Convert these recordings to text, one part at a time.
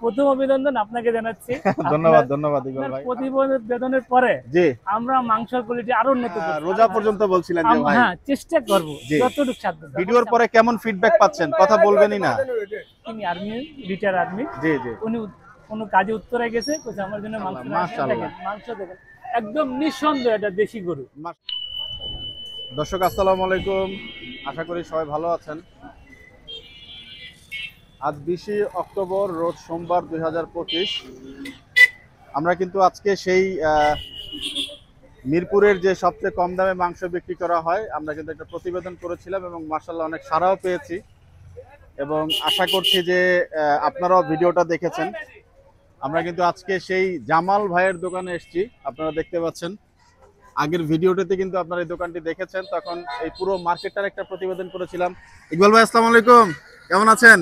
প্রথম অভিনন্দন আপনাকে জানাচ্ছি। ধন্যবাদ ধন্যবাদ ইকবাল ভাই। প্রতিবেদনের পরে জি আমরা মাংসের কোয়ালিটি আরো উন্নত করব। রোজা পর্যন্ত বলছিলেন যে ভাই হ্যাঁ, চেষ্টা করব জি। যতটুকু সাধ্য। ভিডিওর পরে কেমন ফিডব্যাক পাচ্ছেন কথা বলবেনই না? তিনি আর্মি, রিটায়ার আর্মি। জি জি উনি কোনো কাজে উত্তরে গেছে, কইছে আমার জন্য মাংস মাশাআল্লাহ। মাংস দেখেন একদম নিঃসন্দেহে এটা দেশি গরু। দর্শক আসসালামু আলাইকুম, আশা করি সবাই ভালো আছেন। আজ 20 অক্টোবর রোজ সোমবার 2025। আমরা কিন্তু আজকে সেই মিরপুরের যে সবচেয়ে কম দামে মাংস বিক্রি করা হয় আমরা কিন্তু একটা প্রতিবেদন করেছিলাম এবং মাশাআল্লাহ অনেক সাড়াও পেয়েছি এবং আশা করছি যে আপনারাও ভিডিওটা দেখেছেন। আমরা কিন্তু আজকে সেই জামাল ভাইয়ের দোকানে এসেছি, আপনারা দেখতে পাচ্ছেন। আগের ভিডিওটিতে কিন্তু আপনারা এই দোকানটি দেখেছেন, তখন এই পুরো মার্কেটটার একটা প্রতিবেদন করেছিলাম। ইকবাল ভাই আসসালামু আলাইকুম, কেমন আছেন?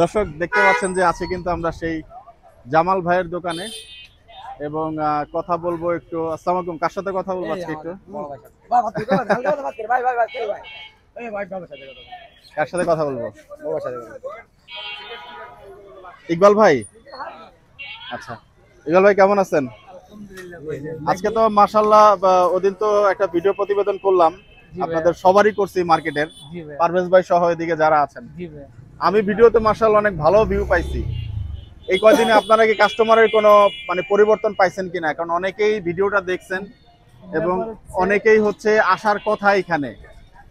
দর্শক দেখতে পাচ্ছেন যে আছে কিন্তু আমরা সেই জামাল ভাইয়ের দোকানে এবং কথা বলবো একটু। আসসালামু আলাইকুম, কার সাথে কথা বলবো আজকে একটু? কার সাথে কথা বলবো? ইকবাল ভাই। আচ্ছা ইকবাল ভাই কেমন আছেন? আজকে তো মাশাআল্লাহ ওদিন তো একটা ভিডিও প্রতিবেদন করলাম, আপনাদের সবারই করছি মার্কেটের, পারভেজ ভাই সহ এদিকে যারা আছেন। আমি ভিডিওতে মাশাআল্লাহ অনেক ভালো ভিউ পাইছি। এই কয়দিনে আপনারা কি কাস্টমারের কোনো মানে পরিবর্তন পাইছেন কিনা? কারণ অনেকেই ভিডিওটা দেখছেন এবং অনেকেই হচ্ছে আসার কথা এখানে।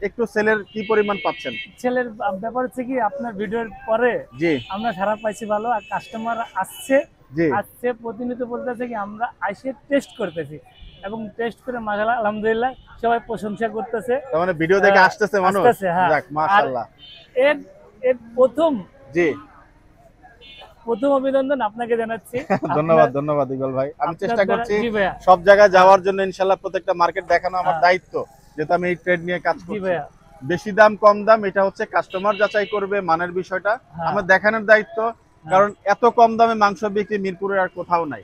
একটু সেলের কি পরিমাণ পাচ্ছেন? সেলের ব্যাপার হচ্ছে কি আপনার ভিডিওর পরে জি আমরা সারা পাইছি ভালো, আর কাস্টমার আসছে প্রতিনিয়ত বলতেছে কি আমরা আইসে টেস্ট করতেছি এবং টেস্ট করে মাশাআল্লাহ আলহামদুলিল্লাহ সবাই প্রশংসা করতেছে। তার মানে ভিডিও দেখে আসতেছে মানুষ। যাক মাশাআল্লাহ। এর প্রথম জি প্রথম অভিনন্দন আপনাকে জানাচ্ছি। ধন্যবাদ ধন্যবাদ ইকবাল ভাই। আমি চেষ্টা করছি সব জায়গায় যাওয়ার জন্য, ইনশাআল্লাহ প্রত্যেকটা মার্কেট দেখানো আমার দায়িত্ব, যেহেতু আমি এই ট্রেড নিয়ে কাজ করছি। বেশি দাম কম দাম এটা হচ্ছে কাস্টমার যাচাই করবে, মানের বিষয়টা আমার দেখানোর দায়িত্ব। কারণ এত কম দামে মাংস বিক্রি মিরপুরে আর কোথাও নাই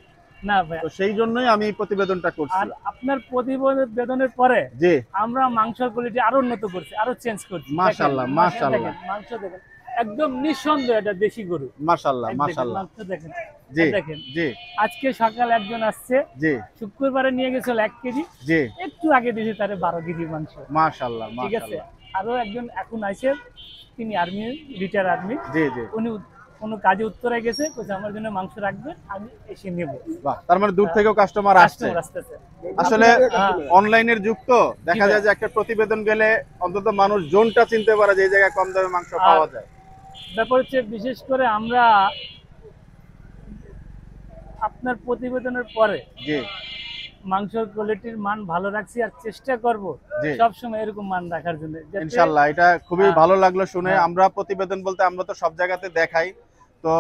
না ভাই, তো সেই জন্যই আমি এই প্রতিবেদনটা করছি। আর আপনার প্রতিবেদনের পরে জি আমরা মাংসের কোয়ালিটি আরো উন্নত করছি, আরো চেঞ্জ করছি। মাশাআল্লাহ মাশাআল্লাহ, মাংস দেখেন একদম নিঃসন্দেহে এটা দেশি গরু। মাশাআল্লাহ মাশাআল্লাহ। মাংস দেখেন জি দেখেন। জি আজকে সকাল একজন আসছে, জি শুক্রবারে নিয়ে গেছিল 1 কেজি, জি একটু আগে দিয়েছে তারে 12 কেজি মাংস। মাশাআল্লাহ ঠিক আছে। আরো একজন এখন আইছে, তিনি আর্মি, রিটায়ার আর্মি। জি জি উনি কোনো কাজে উত্তরে গেছে, কইছে আমার জন্য মাংস রাখবে, আমি এসে নেব। বাহ, তার মানে দূর থেকেও কাস্টমার আসছে। আসলে অনলাইনের যুগ তো দেখা যায় যে একটা প্রতিবেদন গেলে অন্তত মানুষ জোনটা চিনতে পারে যে এই জায়গায় কম দামে মাংস পাওয়া যায়। ব্যাপার হচ্ছে বিশেষ করে আমরা আপনার প্রতিবেদনের পরে জি মাংসের কোয়ালিটির মান ভালো রাখছি, আর চেষ্টা করব সব সময় এরকম মান রাখার জন্য ইনশাআল্লাহ। এটা খুবই ভালো লাগলো শুনে। আমরা প্রতিবেদন বলতে আমরা তো সব জায়গাতে দেখাই, তো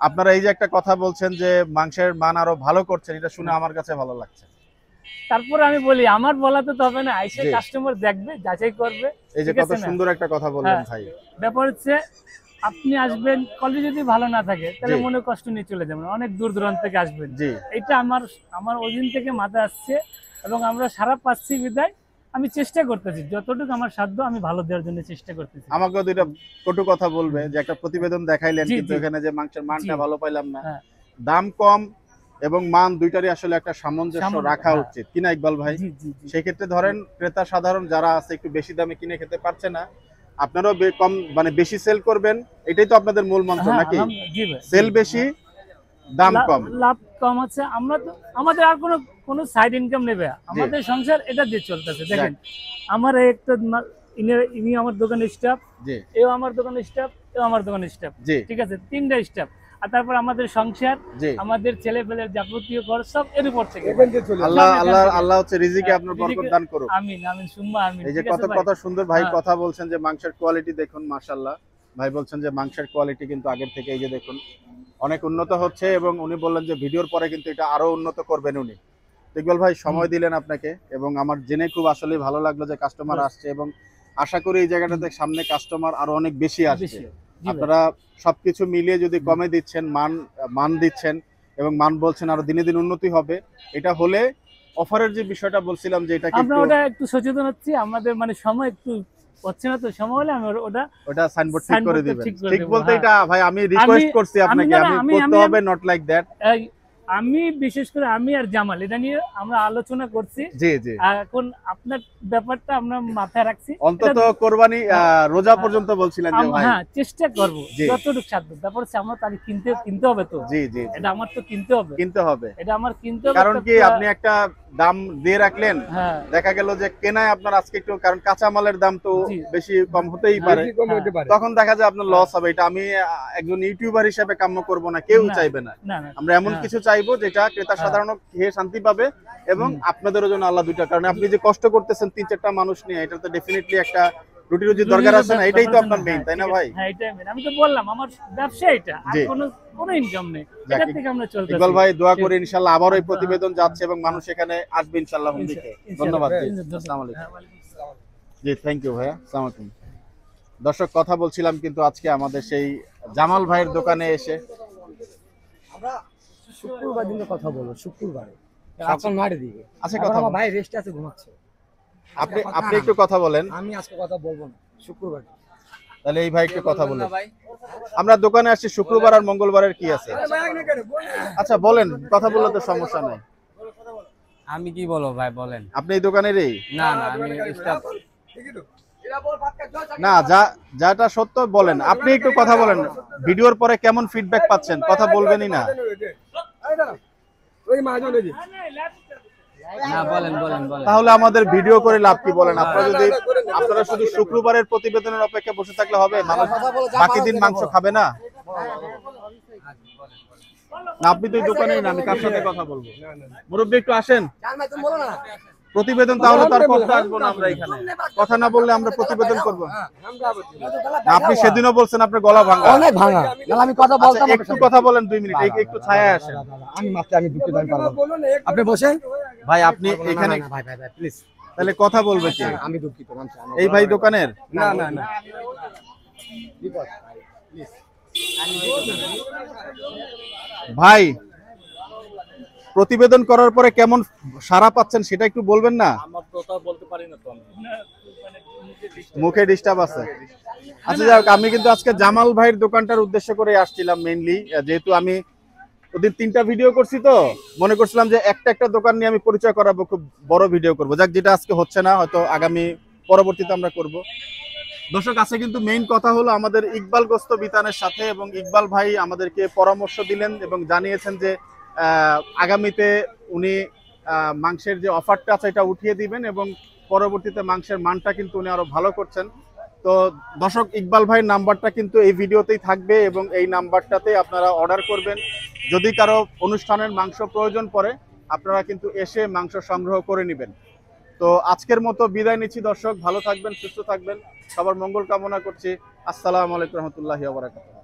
আপনারা এই যে একটা কথা বলছেন যে মাংসের মান আরো ভালো করছেন, এটা শুনে আমার কাছে ভালো লাগছে। তারপরে আমি বলি আমার বলাতে তো হবে না, আইসে কাস্টমার দেখবে, যাচাই করবে। এই যে কত সুন্দর একটা কথা বললেন ভাই। ব্যাপার হচ্ছে আপনি আসবেন, কোয়ালিটি যদি ভালো না থাকে তাহলে মনে কষ্ট নিয়ে চলে যাবেন, অনেক দূর দূরান্ত থেকে আসবেন। এটা আমার ওদিন থেকে মাথায় আসছে এবং আমরা সারা পাচ্ছি বিদায় আমি চেষ্টা করতেছি যতটুকু আমার সাধ্য আমি ভালো দেওয়ার জন্য চেষ্টা করতেছি। আমাকেও দুইটা কটু কথা বলবে যে একটা প্রতিবেদন দেখাইলেন কিন্তু এখানে যে মাংসের মানটা ভালো পাইলাম না। দাম কম এবং মান দুইটারই আসলে একটা সামঞ্জস্য রাখা উচিত কিনা ইকবাল ভাই? সেই ক্ষেত্রে ধরেন ক্রেতা সাধারণ যারা আছে একটু বেশি দামে কিনে খেতে পারছে না, আপনারাও কম মানে বেশি সেল করবেন, এটাই তো আপনাদের মূল মন্ত্র নাকি? সেল বেশি দাম কম, লাভ কম আছে। আমরা তো আমাদের আর কোনো সাইড ইনকাম নেবে, আমাদের সংসার এটা দিয়ে চলতেছে। দেখেন আমার একটা ইনি আমার দোকানের স্টাফ, এও আমার দোকানের স্টাফ, এও আমার দোকানের স্টাফ, ঠিক আছে, 3টা স্টাফ। আর তারপর আমাদের সংসার, আমাদের ছেলে পেলের যাবতীয় খরচ সব এর উপর থেকে। আল্লাহ হচ্ছে রিজিকে আপনার বরকত দান করুক। আমিন আমিন সুম্মা আমিন। এই যে কত সুন্দর ভাই কথা বলছেন যে মাংসের কোয়ালিটি দেখুন মাশাআল্লাহ। ভাই বলছেন যে মাংসের কোয়ালিটি কিন্তু আগের থেকে এই যে দেখুন অনেক উন্নত হচ্ছে এবং উনি বললেন যে ভিডিওর পরে কিন্তু এটা আরো উন্নত করবেন উনি। ইকবাল ভাই সময় দিলেন আপনাকে এবং আমার জেনে খুব আসলে ভালো লাগলো যে কাস্টমার আসছে এবং আশা করি এই জায়গাটাতে সামনে কাস্টমার আরো অনেক বেশি আসবে। আপনারা সবকিছু মিলিয়ে যদি কমে দিচ্ছেন, মান দিচ্ছেন এবং মান বলছেন আরো দিনে দিন উন্নতি হবে, এটা হলে অফারের যে বিষয়টা বলছিলাম যে এটা আমরা ওটা একটু সচেতন হচ্ছি, আমাদের মানে সময় একটু হচ্ছে না তো সময় হলে আমি ওটা সাইনবোর্ড ঠিক করে সাইনবোর্ডটা দিবেন। ঠিক করে ঠিক দেব, বলতে হ্যাঁ। এটা ভাই আমি রিকোয়েস্ট করছি আপনাকে, না, আমি আমি- করতে আমি- হবে, নট লাইক দ্যাট। আমি বিশেষ করে আমি আর জামাল এটা নিয়ে আমরা আলোচনা করছি। জি জি, আর এখন আপনার ব্যাপারটা আমরা মাথায় রাখছি। অন্তত এটা- কোরবানি রোজা পর্যন্ত বলছিলেন যে ভাই। হ্যাঁ, চেষ্টা করব জি। যতটুকু সাধ্য। তারপর হচ্ছে আমার তাহলে কিনতে হবে তো, জি জি, এটা আমার তো কিনতে হবে, কিনতে হবে। এটা আমার কিনতে হবে। কারণ কি আপনি একটা দাম দিয়ে রাখলেন, হ্যাঁ, দেখা গেল যে কেনায় আপনার আজকে একটু, কারণ কাঁচামালের দাম তো জি। বেশি কম হতেই পারে, তখন দেখা যায় আপনার লস হবে। এটা আমি একজন ইউটিউবার হিসেবে কাম্য করব না, কেউ না, চাইবে না। না, না, আমরা এমন হ্যাঁ। কিছু চাইবো যেটা ক্রেতা সাধারণ খেয়ে শান্তি পাবে, এবং আপনাদেরও জন্য আল্লাহ দুইটা, কারণ আপনি যে কষ্ট করতেছেন 3-4টা মানুষ নিয়ে, এটা তো ডেফিনেটলি একটা রুটি রুজি দরকার আছে না, এটাই তো আপনার মেইন, তাই না ভাই? হ্যাঁ, এটাই মেইন। আমি তো বললাম আমার ব্যবসা এটা, আর জি। কোনো ইনকাম নেই, যাক, এটা থেকে আমরা চলতেছি। ইকবাল ভাই দোয়া করি ইনশাআল্লাহ আবারও এই প্রতিবেদন যাচ্ছে এবং মানুষ এখানে আসবে ইনশাআল্লাহ হুন্ডিতে। ইনশাআল্লাহ। ধন্যবাদ জি, ধন্যবাদ। আসসালামু আলাইকুম। হ্যাঁ, ওয়ালাইকুম আসসালাম। জি, থ্যাংক ইউ ভাইয়া, আসসালামু আলাইকুম। দর্শক, কথা বলছিলাম কিন্তু আজকে আমাদের সেই জামাল ভাইয়ের দোকানে এসে। আমরা শুক্রবার দিনে কথা বলবো, শুক্রবারে এখন মাঠে দিকে। আচ্ছা, এখন কথা আমার বল। ভাই রেস্ট আছে, ঘুমাচ্ছে। আপনি একটু কথা বলেন, আমি আজকে কথা বলবো না, শুক্রবার। তাহলে এই ভাই একটু কথা বলেন। আমরা দোকানে আসছি শুক্রবার আর মঙ্গলবারের কি আছে? আচ্ছা বলেন, কথা বললে তো সমস্যা নাই। আমি কি বলবো ভাই, বলেন। আপনি এই দোকানেরই? না না, আমি স্টাফ। না, যাটা সত্য বলেন, আপনি একটু কথা বলেন। ভিডিওর পরে কেমন ফিডব্যাক পাচ্ছেন, কথা বলবেনই না? না, বলেন বলেন বলেন। তাহলে আমাদের ভিডিও করে লাভ কি বলেন? আপনারা শুধু শুক্রবারের প্রতিবেদনের অপেক্ষা বসে থাকলে হবে? মানুষ বাকি দিন মাংস খাবে না? না, আপনি তো এই দোকানেই না, আমি কার সাথে কথা বলবো? মুরব্বী একটু আসেন, প্রতিবেদন তাহলে তার করতে আসবো না আমরা এখানে। কথা না বললে আমরা প্রতিবেদন করব না? আপনি সেদিনও বলছেন আপনার গলা ভাঙা। অনেক ভাঙা, নাহলে আমি কথা আচ্ছা, বলতাম। একটু কথা বলেন 2 মিনিট, একটু ছায়া আসেন। আমি মাত্র আমি দুঃখিত, আমি পারবো না। আপনি বসেন ভাই আপনি এখানে, ভাই ভাই ভাই প্লিজ, তাহলে কথা বলবে কি? আমি দুঃখিত। এই ভাই দোকানের? না না না, ভাই প্রতিবেদন করার পরে কেমন সাড়া পাচ্ছেন সেটা একটু বলবেন না? মুখে ডিস্টার্ব আছে। আচ্ছা যাই হোক, আমি কিন্তু আজকে জামাল ভাইয়ের দোকানটার উদ্দেশ্য করে আসছিলাম মেইনলি, যেহেতু আমি ওদিন 3টা ভিডিও করছি, তো মনে করছিলাম যে একটা দোকান নিয়ে আমি পরিচয় করাবো, খুব বড় ভিডিও করবো। যাক, যেটা আজকে হচ্ছে না, হয়তো আগামী পরবর্তীতে আমরা করব। দর্শক, আছে কিন্তু মেইন কথা হলো আমাদের ইকবাল গোস্ত বিতানের সাথে, এবং ইকবাল ভাই আমাদেরকে পরামর্শ দিলেন এবং জানিয়েছেন যে আগামীতে উনি মাংসের যে অফারটা আছে এটা উঠিয়ে দিবেন, এবং পরবর্তীতে মাংসের মানটা কিন্তু উনি আরো ভালো করছেন। তো দর্শক, ইকবাল ভাইয়ের নাম্বারটা কিন্তু এই ভিডিওতেই থাকবে, এবং এই নাম্বারটাতে আপনারা অর্ডার করবেন। যদি কারো অনুষ্ঠানের মাংস প্রয়োজন পড়ে, আপনারা কিন্তু এসে মাংস সংগ্রহ করে নেবেন। তো আজকের মতো বিদায় নিচ্ছি দর্শক, ভালো থাকবেন, সুস্থ থাকবেন, সবার মঙ্গল কামনা করছি। আসসালামু আলাইকুম রহমতুল্লাহি ওয়া বারাকাতুহু।